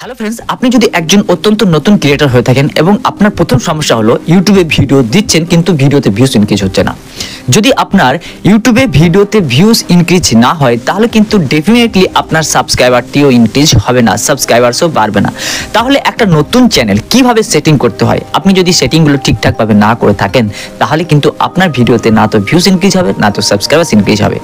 Hello friends, আপনি যদি একজন অত্যন্ত নতুন ক্রিয়েটর হয়ে থাকেন এবং আপনার প্রথম সমস্যা হলো ইউটিউবে ভিডিও দিচ্ছেন কিন্তু ভিডিওতে ভিউজ ইনক্রিজ হচ্ছে না। যদি আপনার ইউটিউবে ভিডিওতে ভিউজ ইনক্রিজ না হয় তাহলে কিন্তু ডেফিনেটলি আপনার সাবস্ক্রাইবারটিও ইনক্রিজ হবে না, সাবস্ক্রাইবারসও বাড়বে না। তাহলে একটা নতুন চ্যানেল কিভাবে সেটিং করতে হয়, আপনি যদি সেটিংগুলো ঠিকঠাকভাবে না করে থাকেন তাহলে কিন্তু আপনার ভিডিওতে না তো ভিউজ ইনক্রিজ হবে না তো সাবস্ক্রাইবার্স ইনক্রিজ হবে।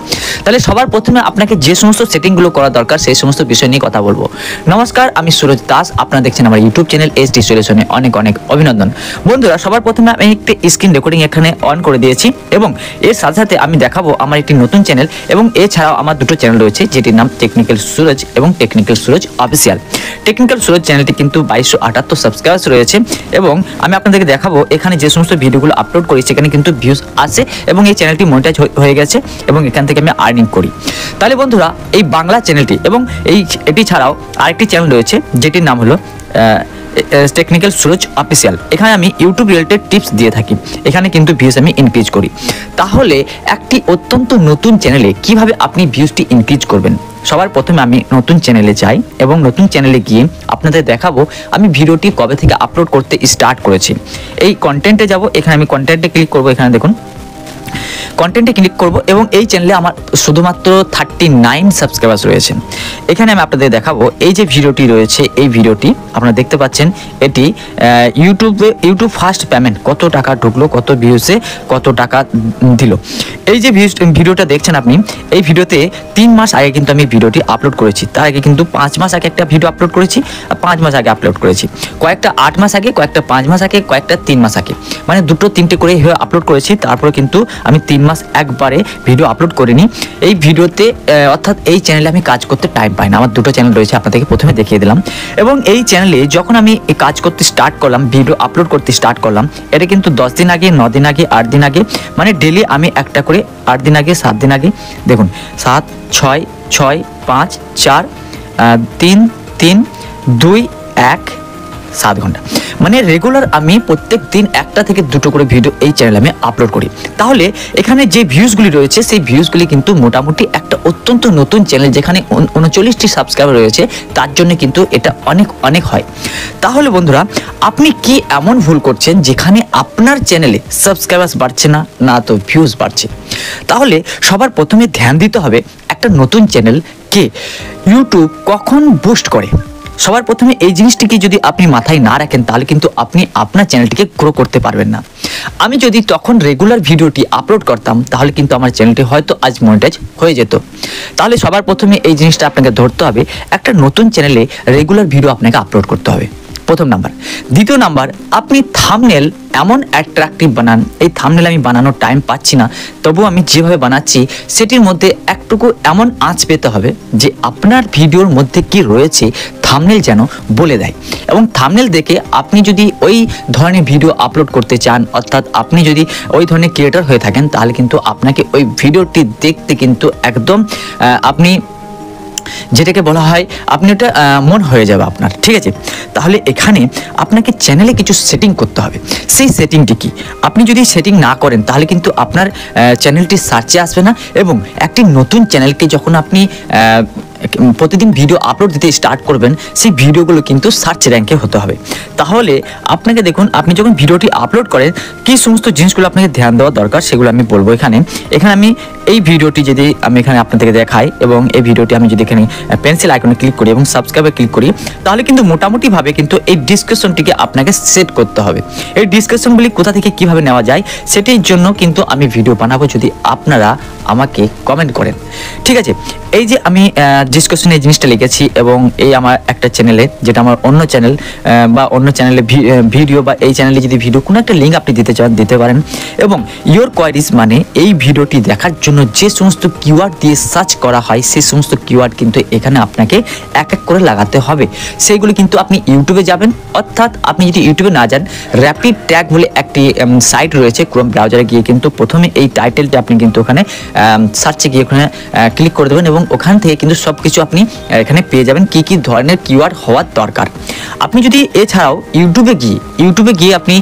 তাহলে সবার প্রথমে আপনাকে যে সমস্ত সেটিংগুলো করা দরকার সেই সমস্ত বিষয় নিয়ে কথা বলবো। নমস্কার, আমি সুরজ দাস, আপনারা দেখছেন আমার ইউটিউব চ্যানেল এইচডি সলিউশনে। অনেক অনেক অভিনন্দন বন্ধুরা। সবার প্রথমে আমি একটি স্ক্রিন রেকর্ডিং এখানে অন করে দিয়েছি এবং এর সাথে সাথে আমি দেখাবো আমার একটি নতুন চ্যানেল এবং এছাড়াও আমার দুটো চ্যানেল রয়েছে যেটির নাম টেকনিক্যাল সুরজ এবং technical Suraj official. Technical Suraj চ্যানেলটি কিন্তু 2278 সাবস্ক্রাইবার্স রয়েছে এবং আমি আপনাদেরকে দেখাবো এখানে যে সমস্ত ভিডিওগুলো আপলোড করি সেখানে কিন্তু ভিউজ আসে এবং এই চ্যানেলটি মনিটাইজ হয়ে গেছে এবং এখান থেকে আমি আর্নিং করি। তাহলে বন্ধুরা এই বাংলা চ্যানেলটি এবং এটি ছাড়াও আরেকটি চ্যানেল রয়েছে যেটির নাম হলো টেকনিক্যাল সুরজ অফিসিয়াল। এখানে আমি ইউটিউব রিলেটেড টিপস দিয়ে থাকি, এখানে কিন্তু ভিউজ আমি ইনক্রিজ করি। তাহলে একটি অত্যন্ত নতুন চ্যানেলে কিভাবে আপনি ভিউজটি ইনক্রিজ করবেন, সবার প্রথমে আমি নতুন চ্যানেলে যাই এবং নতুন চ্যানেলে গিয়ে আপনাদের দেখাবো আমি ভিডিওটি কবে থেকে আপলোড করতে স্টার্ট করেছি। এই কন্টেন্টে যাব, এখানে আমি কন্টেন্টে ক্লিক করব, এখানে দেখুন কন্টেন্টে ক্লিক করব এবং এই চ্যানেলে আমার শুধুমাত্র 39 সাবস্ক্রাইবার্স রয়েছে। এখানে আমি আপনাদের দেখাবো এই যে ভিডিওটি রয়েছে, এই ভিডিওটি আপনারা দেখতে পাচ্ছেন এটি ইউটিউব ফার্স্ট পেমেন্ট কত টাকা ঢুকলো, কত ভিউসে কত টাকা দিল। এই যে ভিডিওটা দেখছেন আপনি, এই ভিডিওতে 3 মাস আগে কিন্তু আমি ভিডিওটি আপলোড করেছি। তার আগে কিন্তু 5 মাস আগে একটা ভিডিও আপলোড করেছি, 5 মাস আগে আপলোড করেছি, কয়েকটা 8 মাস আগে, কয়েকটা 5 মাস আগে, কয়েকটা 3 মাস আগে, মানে দুটো তিনটে করে আপলোড করেছি। তারপরে কিন্তু আমি 3 মাস একবারে ভিডিও আপলোড করিনি। এই ভিডিওতে অর্থাৎ এই চ্যানেলে আমি কাজ করতে টাইম পাই না। আমার দুটো চ্যানেল রয়েছে, আপনাদেরকে প্রথমে দেখিয়ে দিলাম। এবং এই চ্যানেলে যখন আমি কাজ করতে স্টার্ট করলাম, ভিডিও আপলোড করতে স্টার্ট করলাম, এটা কিন্তু 10 দিন আগে, 9 দিন আগে, 8 দিন আগে, মানে ডেলি আমি একটা করে 8 দিন আগে, 7 দিন আগে, দেখুন 7, 6, 6, 5, 4, 3, 3, 2, 1, 7 ঘন্টা, মানে রেগুলার আমি প্রত্যেক দিন একটা থেকে দুটো করে ভিডিও এই চ্যানেলে আমি আপলোড করি। তাহলে এখানে যে ভিউজগুলি রয়েছে সেই ভিউজগুলি কিন্তু মোটামুটি একটা অত্যন্ত নতুন চ্যানেল যেখানে 39টি সাবস্ক্রাইবার রয়েছে তার জন্য কিন্তু এটা অনেক অনেক হয়। তাহলে বন্ধুরা আপনি কি এমন ভুল করছেন যেখানে আপনার চ্যানেলে সাবস্ক্রাইবার্স বাড়ছে না, না তো ভিউজ বাড়ছে? তাহলে সবার প্রথমে ধ্যান দিতে হবে একটা নতুন চ্যানেলকে ইউটিউব কখন বুস্ট করে। সবার প্রথমে এই জিনিসটিকে যদি আপনি মাথায় না রাখেন তাহলে কিন্তু আপনি আপনার চ্যানেলটিকে গ্রো করতে পারবেন না। আমি যদি তখন রেগুলার ভিডিওটি আপলোড করতাম তাহলে কিন্তু আমার চ্যানেলটি হয়তো আজ মনিটাইজ হয়ে যেত। তাহলে সবার প্রথমে এই জিনিসটা আপনাকে ধরতে হবে, একটা নতুন চ্যানেলে রেগুলার ভিডিও আপনাকে আপলোড করতে হবে, প্রথম নাম্বার। দ্বিতীয় নাম্বার, আপনি থাম্বনেল এমন অ্যাট্রাকটিভ বানান। এই থাম্বনেল আমি বানানোর টাইম পাচ্ছি না, তবু আমি যেভাবে বানাচ্ছি সেটির মধ্যে একটুকু এমন আঁচ পেতে হবে যে আপনার ভিডিওর মধ্যে কি রয়েছে থাম্বনেল যেন বলে দেয়। এবং থাম্বনেল দেখে আপনি যদি ওই ধরনের ভিডিও আপলোড করতে চান, অর্থাৎ আপনি যদি ওই ধরনের ক্রিয়েটর হয়ে থাকেন তাহলে কিন্তু আপনাকে ওই ভিডিওটি দেখতে কিন্তু একদম আপনি যেটাকে বলা হয় আপনি ওটা মন হয়ে যাবে আপনার, ঠিক আছে? তাহলে এখানে আপনাকে চ্যানেলে কিছু সেটিং করতে হবে। সেই সেটিংটি কি, আপনি যদি সেটিং না করেন তাহলে কিন্তু আপনার চ্যানেলটি সার্চে আসবে না। এবং একটি নতুন চ্যানেলকে যখন আপনি প্রতিদিন ভিডিও আপলোড দিতে স্টার্ট করবেন সেই ভিডিওগুলো কিন্তু সার্চ র্যাঙ্কে হতে হবে। তাহলে আপনাকে দেখুন, আপনি যখন ভিডিওটি আপলোড করেন কী সমস্ত জিনিসগুলো আপনাকে ধ্যান দেওয়া দরকার সেগুলো আমি বলবো। এখানে আমি এই ভিডিওটি যদি আমি এখানে আপনাদেরকে দেখাই এবং এই ভিডিওটি আমি যদি এখানে পেন্সিল আইকনে ক্লিক করি এবং সাবস্ক্রাইবে ক্লিক করি তাহলে কিন্তু মোটামুটিভাবে কিন্তু এই ডিসক্রিপশনটিকে আপনাকে সেট করতে হবে। এই ডিসক্রিপশনগুলি কোথা থেকে কীভাবে নেওয়া যায় সেটির জন্য কিন্তু আমি ভিডিও বানাবো, যদি আপনারা আমাকে কমেন্ট করেন, ঠিক আছে? এই যে আমি ডিসকাশনে এই জিনিসটা লিখেছি এবং এই আমার একটা চ্যানেলে, যেটা আমার অন্য চ্যানেল বা অন্য চ্যানেলে ভিডিও বা এই চ্যানেলে যদি ভিডিও কোনো একটা লিঙ্ক আপনি দিতে চান দিতে পারেন। এবং ইয়োর কোয়ারিজ মানে এই ভিডিওটি দেখার জন্য যে সমস্ত কিওয়ার্ড দিয়ে সার্চ করা হয় সেই সমস্ত কিওয়ার্ড কিন্তু এখানে আপনাকে এক এক করে লাগাতে হবে। সেইগুলি কিন্তু আপনি ইউটিউবে যাবেন, অর্থাৎ আপনি যদি ইউটিউবে না যান র্যাপিড ট্যাগ বলে একটি সাইট রয়েছে ক্রোম ব্রাউজারে গিয়ে কিন্তু প্রথমে এই টাইটেলটা আপনি কিন্তু ওখানে সার্চে গিয়ে ওখানে ক্লিক করে দেবেন এবং ওখান থেকে কিন্তু সব কিছু আপনি এখানে পেয়ে যাবেন কি কি ধরনের কিওয়ার্ড হওয়ার দরকার। আপনি যদি এছাড়াও ইউটিউবে গিয়ে আপনি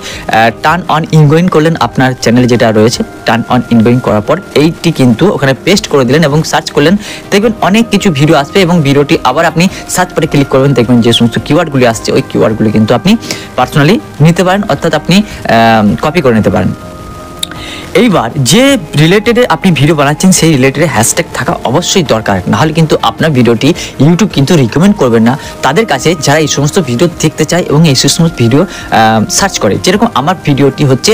টার্ন অন ইনগোয়িং করলেন, আপনার চ্যানেল যেটা রয়েছে টার্ন অন ইনগোয়িং করার পর এইটি কিন্তু ওখানে পেস্ট করে দিলেন এবং সার্চ করলেন, দেখবেন অনেক কিছু ভিডিও আসবে এবং ভিডিওটি আবার আপনি সার্চ করে ক্লিক করবেন, দেখবেন যে সমস্ত কিওয়ার্ডগুলি আসছে ওই কিওয়ার্ডগুলি কিন্তু আপনি পার্সোনালি নিতে পারেন, অর্থাৎ আপনি কপি করে নিতে পারেন। এইবার যে রিলেটেডে আপনি ভিডিও বানাচ্ছেন সেই রিলেটেড হ্যাশট্যাগ থাকা অবশ্যই দরকার, নাহলে কিন্তু আপনার ভিডিওটি ইউটিউব কিন্তু রিকমেন্ড করবেন না তাদের কাছে যারা এই সমস্ত ভিডিও দেখতে চায় এবং এই সমস্ত ভিডিও সার্চ করে। যেরকম আমার ভিডিওটি হচ্ছে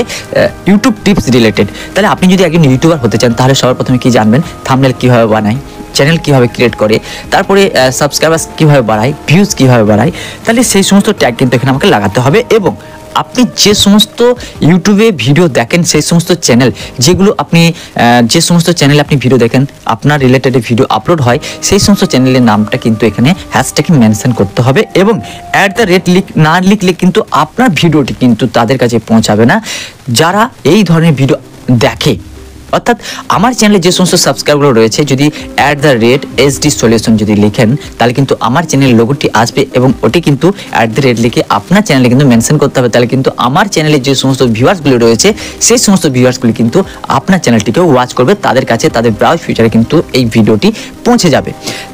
ইউটিউব টিপস রিলেটেড, তাহলে আপনি যদি একজন ইউটিউবার হতে চান তাহলে সবার প্রথমে কি জানবেন, থাম্বনেল কীভাবে বানায়, চ্যানেল কীভাবে ক্রিয়েট করে, তারপরে সাবস্ক্রাইবার্স কীভাবে বাড়ায়, ভিউজ কীভাবে বাড়ায়, তাহলে সেই সমস্ত ট্যাগ কিন্তু এখানে আমাকে লাগাতে হবে। এবং আপনি যে সমস্ত ইউটিউবে ভিডিও দেখেন সেই সমস্ত চ্যানেল যে সমস্ত চ্যানেলে আপনি ভিডিও দেখেন আপনার রিলেটেড ভিডিও আপলোড হয় সেই সমস্ত চ্যানেলের নামটা কিন্তু এখানে হ্যাশট্যাগে মেনশন করতে হবে। এবং @ না লিখলে কিন্তু আপনার ভিডিওটি কিন্তু তাদের কাছে পৌঁছাবে না যারা এই ধরনের ভিডিও দেখে। অর্থাৎ আমার চ্যানেলে যে সমস্ত সাবস্ক্রাইবার রয়েছে যদি @SD solution যদি লিখেন তাহলে কিন্তু আমার চ্যানেলের লোগোটি আসবে এবং ওটি কিন্তু @ লিখে আপনার চ্যানেলে কিন্তু মেনশন করতে হবে, তাহলে কিন্তু আমার চ্যানেলে যে সমস্ত ভিউয়ার্সগুলি রয়েছে সেই সমস্ত ভিউয়ার্সগুলি কিন্তু আপনার চ্যানেলটিকে ওয়াচ করবে, তাদের কাছে তাদের ব্রাউজ ফিচারে কিন্তু এই ভিডিওটি পৌঁছে যাবে।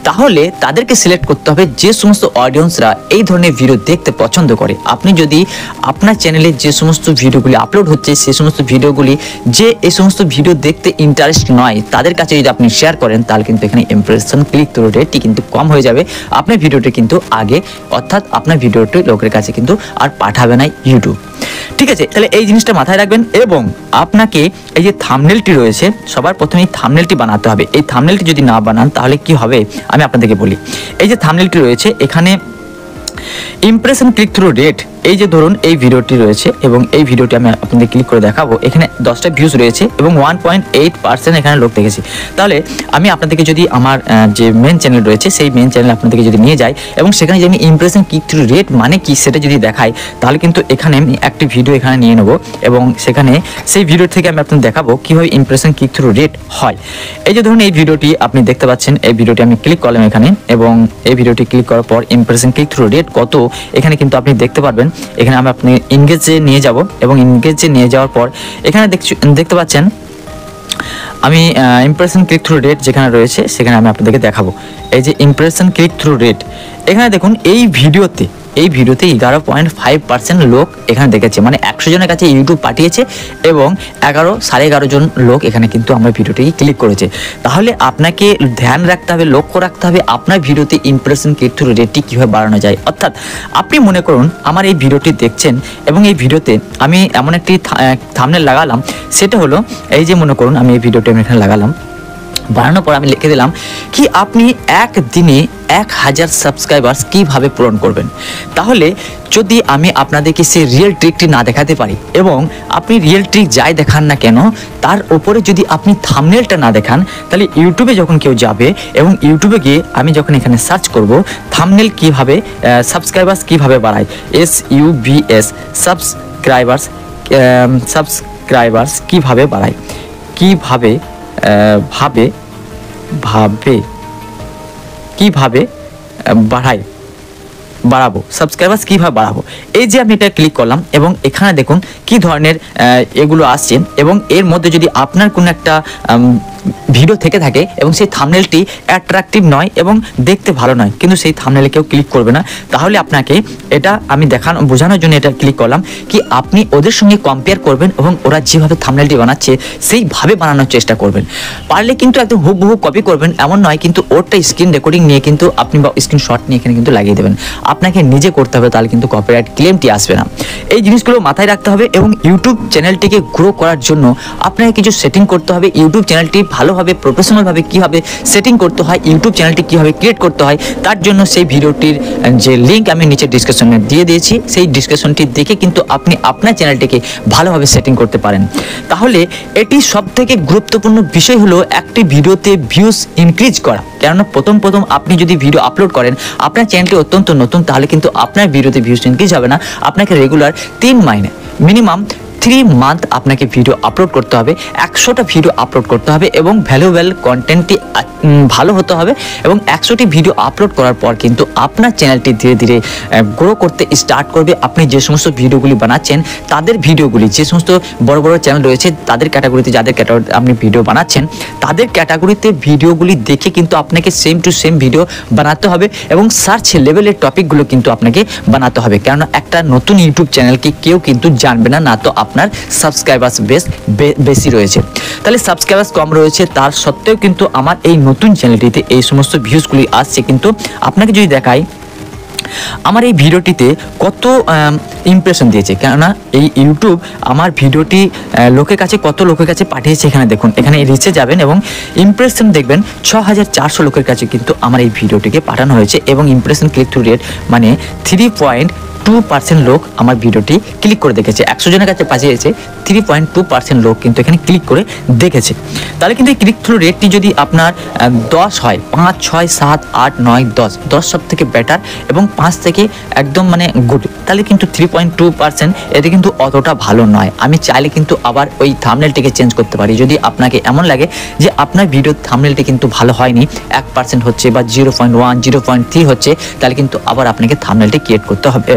তাহলে তাদেরকে সিলেক্ট করতে হবে যে সমস্ত অডিয়েন্সরা এই ধরনের ভিডিও দেখতে পছন্দ করে। আপনি যদি আপনার চ্যানেলে যে সমস্ত ভিডিওগুলি আপলোড হচ্ছে সেই সমস্ত ভিডিওগুলি যে এই সমস্ত ভিডিও দেখতে ইন্টারেস্ট নয় তাদের কাছে যদি আপনি শেয়ার করেন তাহলে কিন্তু এখানে ইমপ্রেশন ক্লিক থ্রু রেটটি কিন্তু কম হয়ে যাবে, আপনার ভিডিওটি কিন্তু আগে অর্থাৎ আপনার ভিডিওটি লোকের কাছে কিন্তু আর পাঠাবে না ইউটিউব। ঠিক আছে, তাহলে এই জিনিসটা মাথায় রাখবেন। এবং আপনাকে এই যে থাম্বনেলটি রয়েছে সবার প্রথমে এই থাম্বনেলটি বানাতে হবে। এই থাম্বনেলটি যদি না বানান তাহলে কি হবে আমি আপনাদেরকে বলি। এই যে থাম্বনেলটি রয়েছে এখানে ইমপ্রেশন ক্লিক থ্রু রেট, এই যে ধরুন এই ভিডিওটি রয়েছে এবং এই ভিডিওটি আমি আপনাদের ক্লিক করে দেখাবো, এখানে 10টা ভিউজ রয়েছে এবং 1.8% এখানে লোক দেখেছি। তাহলে আমি আপনাদেরকে যদি আমার যে মেন চ্যানেল রয়েছে সেই মেন চ্যানেল আপনাদেরকে যদি নিয়ে যাই এবং সেখানে যদি আমি ইমপ্রেশন ক্লিক থ্রু রেট মানে কি সেটা যদি দেখাই তাহলে কিন্তু এখানে আমি একটি ভিডিও এখানে নিয়ে নেব এবং সেখানে সেই ভিডিও থেকে আমি আপনাদের দেখাবো কীভাবে ইমপ্রেশন ক্লিক থ্রু রেট হয়। এই যে ধরুন এই ভিডিওটি আপনি দেখতে পাচ্ছেন, এই ভিডিওটি আমি ক্লিক করলাম এখানে এবং এই ভিডিওটি ক্লিক করার পর ইমপ্রেশন ক্লিক থ্রু রেট কত এখানে কিন্তু আপনি দেখতে পারবেন। এখানে আমি আপনি ইনগেজে নিয়ে যাব এবং ইনগেজে নিয়ে যাওয়ার পর এখানে দেখতে পাচ্ছেন আমি ইমপ্রেশন ক্লিক থ্রু রেট যেখানে রয়েছে সেখানে আমি আপনাদেরকে দেখাবো। এই যে ইমপ্রেশন ক্লিক থ্রু রেট এখানে দেখুন এই ভিডিওতে 11.5% লোক এখানে দেখেছে, মানে 100 জনের কাছে ইউটিউব পাঠিয়েছে এবং 11.5 জন লোক এখানে কিন্তু আমার ভিডিওটি ক্লিক করেছে। তাহলে আপনাকে ধ্যান রাখতে হবে, লক্ষ্য রাখতে হবে আপনার ভিডিওতে ইমপ্রেশন ক্লিক থ্রু রেটটি কীভাবে বাড়ানো যায়। অর্থাৎ আপনি মনে করুন আমার এই ভিডিওটি দেখছেন এবং এই ভিডিওতে আমি এমন একটি থাম্বনেল লাগালাম, সেটা হলো এই যে মনে করুন আমি এই ভিডিওটি আমি এখানে লাগালাম, বানানোর পর আমি লিখে দিলাম কি আপনি একদিনে 1000 সাবস্ক্রাইবার্স কীভাবে পূরণ করবেন। তাহলে যদি আমি আপনাদেরকে সেই রিয়েল ট্রিকটি না দেখাতে পারি এবং আপনি রিয়েল ট্রিক যাই দেখান না কেন তার ওপরে যদি আপনি থাম্বনেলটা না দেখান তাহলে ইউটিউবে যখন কেউ যাবে এবং ইউটিউবে গিয়ে আমি যখন এখানে সার্চ করব থাম্বনেল কীভাবে সাবস্ক্রাইবার্স কীভাবে বাড়ায় SUBS সাবস্ক্রাইবার্স কীভাবে বাড়ায় কীভাবে বাড়াবো সাবস্ক্রাইবার্স কীভাবে বাড়াবো। এই যে আমি এটা ক্লিক করলাম এবং এখানে দেখুন কি ধরনের এগুলো আসছে এবং এর মধ্যে যদি আপনার কোনো একটা ভিডিও থেকে থাকে এবং সেই থাম্বনেলটি অ্যাট্রাকটিভ নয় এবং দেখতে ভালো নয় কিন্তু সেই থাম্বনেলে কেউ ক্লিক করবে না, তাহলে আপনাকে এটা আমি বোঝানোর জন্য এটা ক্লিক করলাম কি আপনি ওদের সঙ্গে কম্পেয়ার করবেন এবং ওরা যেভাবে থাম্বনেলটি বানাচ্ছে সেইভাবে বানানোর চেষ্টা করবেন। পারলে কিন্তু একদম হুবহু কপি করবেন এমন নয়, কিন্তু ওরটা স্ক্রিন রেকর্ডিং নিয়ে কিন্তু আপনি বা স্ক্রিনশট নিয়ে এখানে কিন্তু লাগিয়ে দেবেন। আপনাকে নিজে করতে হবে, তাহলে কিন্তু কপিরাইট ক্লেমটি আসবে না। এই জিনিসগুলো মাথায় রাখতে হবে এবং ইউটিউব চ্যানেলটিকে গ্রো করার জন্য আপনাকে কিছু সেটিং করতে হবে। ইউটিউব চ্যানেলটি ভালোভাবে প্রফেশনালভাবে কীভাবে সেটিং করতে হয়, ইউটিউব চ্যানেলটি কীভাবে ক্রিয়েট করতে হয়, তার জন্য সেই ভিডিওটির যে লিঙ্ক আমি নিচে ডিসক্রিপশনে দিয়ে দিয়েছি সেই ডিসক্রিপশনটি দেখে কিন্তু আপনি আপনার চ্যানেলটিকে ভালোভাবে সেটিং করতে পারেন। তাহলে এটি সবথেকে গুরুত্বপূর্ণ বিষয় হলো একটি ভিডিওতে ভিউজ ইনক্রিজ করা। কেননা প্রথম আপনি যদি ভিডিও আপলোড করেন আপনার চ্যানেলটি অত্যন্ত নতুন, তাহলে কিন্তু আপনার ভিডিওতে ভিউজ ইনক্রিজ হবে না। আপনাকে রেগুলার 3 মাইনে মিনিমাম 3 মান্থ আপনাকে ভিডিও আপলোড করতে হবে, 100টা ভিডিও আপলোড করতে হবে এবং ভ্যালুয়েবল কন্টেন্টটি ভালো হতে হবে এবং 100টি ভিডিও আপলোড করার পর কিন্তু আপনার চ্যানেলটি ধীরে ধীরে গ্রো করতে স্টার্ট করবে। আপনি যে সমস্ত ভিডিওগুলি বানাচ্ছেন তাদের ভিডিওগুলি, যে সমস্ত বড় বড় চ্যানেল রয়েছে তাদের ক্যাটাগরিতে, যাদের ক্যাটাগরি আপনি ভিডিও বানাচ্ছেন তাদের ক্যাটাগরিতে ভিডিওগুলি দেখে কিন্তু আপনাকে সেম টু সেম ভিডিও বানাতে হবে এবং সার্চ লেভেলের টপিকগুলো কিন্তু আপনাকে বানাতে হবে। কেননা একটা নতুন ইউটিউব চ্যানেলকে কেউ কিন্তু জানবে না, না তো আপনার সাবস্ক্রাইবার্স বেশি রয়েছে, তাহলে সাবস্ক্রাইবার্স কম রয়েছে, তার সত্ত্বেও কিন্তু আমার এই নতুন চ্যানেলটিতে এই সমস্ত ভিউজগুলি আসছে। কিন্তু আপনাকে যদি দেখাই আমার এই ভিডিওটিতে কত ইমপ্রেশন দিয়েছে, কেননা এই ইউটিউব আমার ভিডিওটি লোকের কাছে কত লোকের কাছে পাঠিয়েছে এখানে দেখুন। এখানে রিচে যাবেন এবং ইমপ্রেশন দেখবেন 6400 লোকের কাছে কিন্তু আমার এই ভিডিওটিকে পাঠানো হয়েছে এবং ইমপ্রেশন ক্লিক থ্রু রেট মানে 3.2% লোক আমার ভিডিওটি ক্লিক করে দেখেছে। 100 জনের কাছে পাঠিয়েছে, 3.2% লোক কিন্তু এখানে ক্লিক করে দেখেছে। তাহলে কিন্তু এই ক্লিক থ্রু রেটটি যদি আপনার 10 হয়, 5, 6, 7, 8, 9, 10 সব থেকে বেটার এবং 5 থেকে একদম মানে গুড, তাহলে কিন্তু 3.2% এতে কিন্তু অতটা ভালো নয়। আমি চাইলে কিন্তু আবার ওই থাম্বনেলটিকে চেঞ্জ করতে পারি। যদি আপনাকে এমন লাগে যে আপনার ভিডিওর থাম্বনেলটি কিন্তু ভালো হয়নি, 1% হচ্ছে বা 0.1, 0.3 হচ্ছে, তাহলে কিন্তু আবার আপনাকে থাম্বনেলটি ক্রিয়েট করতে হবে।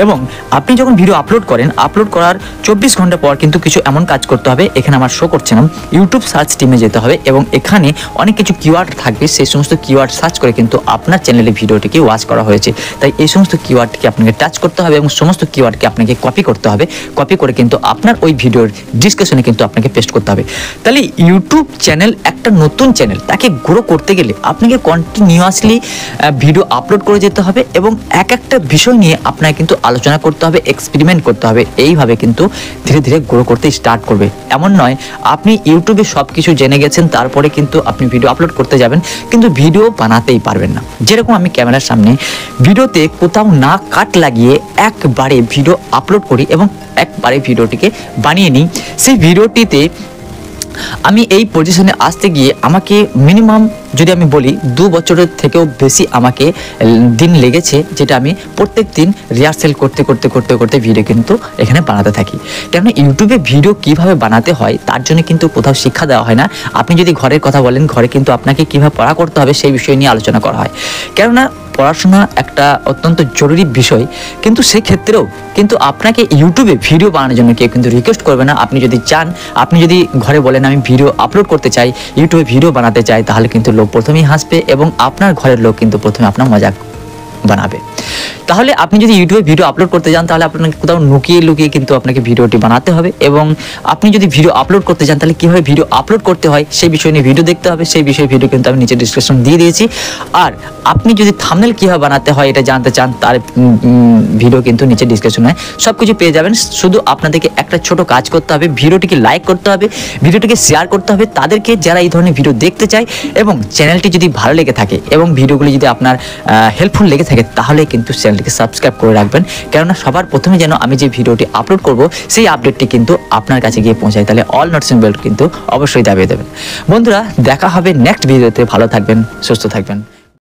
এবং আপনি যখন ভিডিও আপলোড করেন, আপলোড করার 24 ঘন্টা পর কিন্তু কিছু এমন কাজ করতে হবে, এখানে আমার শো করছে না, ইউটিউব সার্চ টিমে যেতে হবে এবং এখানে অনেক কিছু কিওয়ার্ড থাকবে, সেই সমস্ত কিওয়ার্ড সার্চ করে কিন্তু আপনার চ্যানেলে ভিডিওটিকে ওয়াচ করা হয়েছে। তাই এই সমস্ত কিওয়ার্ডকে আপনাকে টাচ করতে হবে এবং সমস্ত কিওয়ার্ডকে আপনাকে কপি করতে হবে, কপি করে কিন্তু আপনার ওই ভিডিওর ডিসক্রিপশনে কিন্তু আপনাকে পেস্ট করতে হবে। তাহলে ইউটিউব চ্যানেল একটা নতুন চ্যানেল, তাকে গ্রো করতে গেলে আপনাকে কন্টিনিউয়াসলি ভিডিও আপলোড করে যেতে হবে এবং এক একটা বিষয় নিয়ে আপনাকে কিন্তু আলোচনা করতে হবে, এক্সপেরিমেন্ট করতে হবে। এইভাবে কিন্তু ধীরে ধীরে গ্রো করতে স্টার্ট করবে। এমন নয় আপনি ইউটিউবে সব কিছু জেনে গেছেন তারপরে কিন্তু আপনি ভিডিও আপলোড করতে যাবেন কিন্তু ভিডিও বানাতেই পারবেন না। যেরকম আমি ক্যামেরার সামনে ভিডিওতে কোথাও না কাট লাগিয়ে একবারে ভিডিও আপলোড করি এবং একবারে ভিডিওটিকে বানিয়ে নিই, সেই ভিডিওটিতে আমি এই পজিশনে আসতে গিয়ে আমাকে মিনিমাম যদি আমি বলি 2 বছরের থেকেও বেশি আমাকে দিন লেগেছে, যেটা আমি প্রত্যেক দিন রিহার্সেল করতে করতে করতে করতে ভিডিও কিন্তু এখানে বানাতে থাকি। কেননা ইউটিউবে ভিডিও কিভাবে বানাতে হয় তার জন্য কিন্তু কোথাও শিক্ষা দেওয়া হয় না। আপনি যদি ঘরের কথা বলেন, ঘরে কিন্তু আপনাকে কীভাবে পড়া করতে হবে সেই বিষয় নিয়ে আলোচনা করা হয়। কেননা পড়াশোনা একটা অত্যন্ত জরুরি বিষয়, কিন্তু সেক্ষেত্রেও কিন্তু আপনাকে ইউটিউবে ভিডিও বানানোর জন্য কেউ কিন্তু রিকোয়েস্ট করবে না। আপনি যদি চান, আপনি যদি ঘরে বলেন আমি ভিডিও আপলোড করতে চাই, ইউটিউবে ভিডিও বানাতে চাই, তাহলে কিন্তু লোক প্রথমেই হাসবে এবং আপনার ঘরের লোক কিন্তু প্রথমে আপনার মজাক বানাবে। তাহলে আপনি যদি ইউটিউবে ভিডিও আপলোড করতে যান তাহলে আপনাকে কোথাও লুকিয়ে লুকিয়ে কিন্তু আপনাকে ভিডিওটি বানাতে হবে এবং আপনি যদি ভিডিও আপলোড করতে যান তাহলে কীভাবে ভিডিও আপলোড করতে হয় সেই বিষয় নিয়ে ভিডিও দেখতে হবে। সেই বিষয়ে ভিডিও কিন্তু আমি নিচে ডিসক্রিপশন দিয়ে দিয়েছি। আর আপনি যদি থাম্বনেল কীভাবে বানাতে হয় এটা জানতে চান তার ভিডিও কিন্তু নিচে ডিসক্রিপশনে সব কিছু পেয়ে যাবেন। শুধু আপনাদেরকে একটা ছোট কাজ করতে হবে, ভিডিওটিকে লাইক করতে হবে, ভিডিওটিকে শেয়ার করতে হবে তাদেরকে যারা এই ধরনের ভিডিও দেখতে চায় এবং চ্যানেলটি যদি ভালো লেগে থাকে এবং ভিডিওগুলি যদি আপনার হেল্পফুল লেগে থাকে তাহলে কিন্তু চ্যানেলটিকে সাবস্ক্রাইব করে রাখবেন। কেননা সবার প্রথমে যেন আমি যে ভিডিওটি আপলোড করব সেই আপডেটটি কিন্তু আপনার কাছে গিয়ে পৌঁছায়। তাহলে অল নোটিফিকেশন বেল কিন্তু অবশ্যই দাবিয়ে দেবেন। বন্ধুরা, দেখা হবে নেক্সট ভিডিওতে। ভালো থাকবেন, সুস্থ থাকবেন।